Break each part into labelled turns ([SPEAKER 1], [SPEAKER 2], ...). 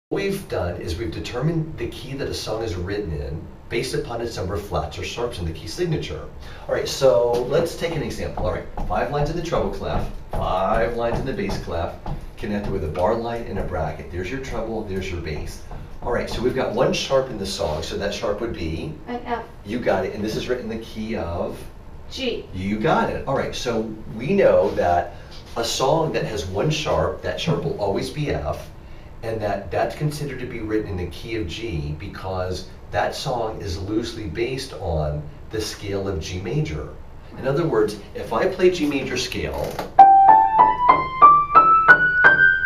[SPEAKER 1] What we've done is we've determined the key that a song is written in based upon its number of flats or sharps in the key signature. All right, so let's take an example. All right, 5 lines in the treble clef, 5 lines in the bass clef, connected with a bar line and a bracket. There's your treble, there's your bass. All right, so we've got one sharp in the song, so that sharp would be?
[SPEAKER 2] An F.
[SPEAKER 1] You got it, and this is written in the key of?
[SPEAKER 2] G.
[SPEAKER 1] You got it. All right, so we know that a song that has one sharp, that sharp will always be F, and that's considered to be written in the key of G because that song is loosely based on the scale of G major. In other words, if I play G major scale,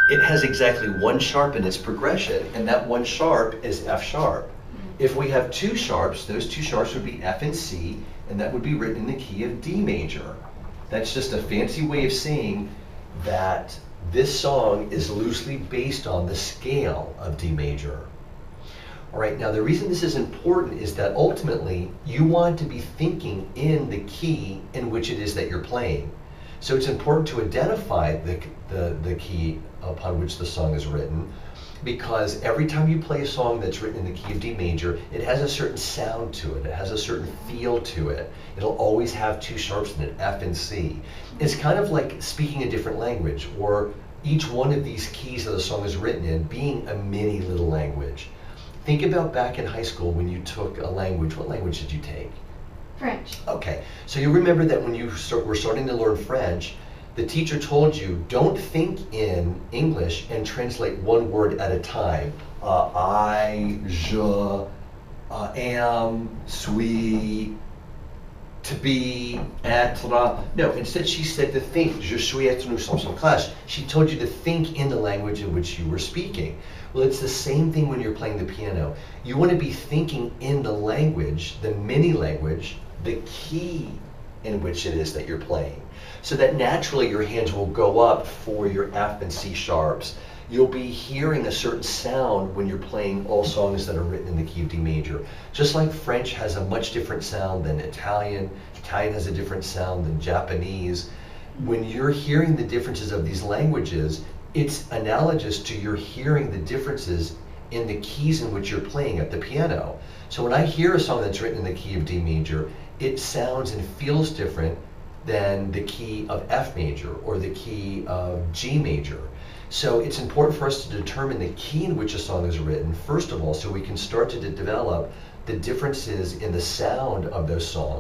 [SPEAKER 1] it has exactly one sharp in its progression, and that one sharp is F sharp. If we have two sharps, those two sharps would be F and C, and that would be written in the key of D major. That's just a fancy way of saying that this song is loosely based on the scale of D major. All right, now the reason this is important is that ultimately you want to be thinking in the key in which it is that you're playing. So it's important to identify the key upon which the song is written, because every time you play a song that's written in the key of D major, it has a certain sound to it, it has a certain feel to it. It'll always have two sharps in it, F and C. It's kind of like speaking a different language, or each one of these keys that the song is written in being a mini little language. Think about back in high school when you took a language. What language did you take?
[SPEAKER 2] French.
[SPEAKER 1] Okay, so you remember that when you were starting to learn French, the teacher told you, don't think in English and translate one word at a time. I, je, am, suis, to be, être. No, instead she said to think, je suis, être, nous sommes en classe. She told you to think in the language in which you were speaking. Well, it's the same thing when you're playing the piano. You want to be thinking in the language, the mini language, the key in which it is that you're playing, so that naturally your hands will go up for your F and C sharps. You'll be hearing a certain sound when you're playing all songs that are written in the key of D major. Just like French has a much different sound than Italian, Italian has a different sound than Japanese. When you're hearing the differences of these languages, it's analogous to your hearing the differences in the keys in which you're playing at the piano. So when I hear a song that's written in the key of D major, it sounds and feels different than the key of F major or the key of G major. So it's important for us to determine the key in which a song is written, first of all, so we can start to develop the differences in the sound of those songs.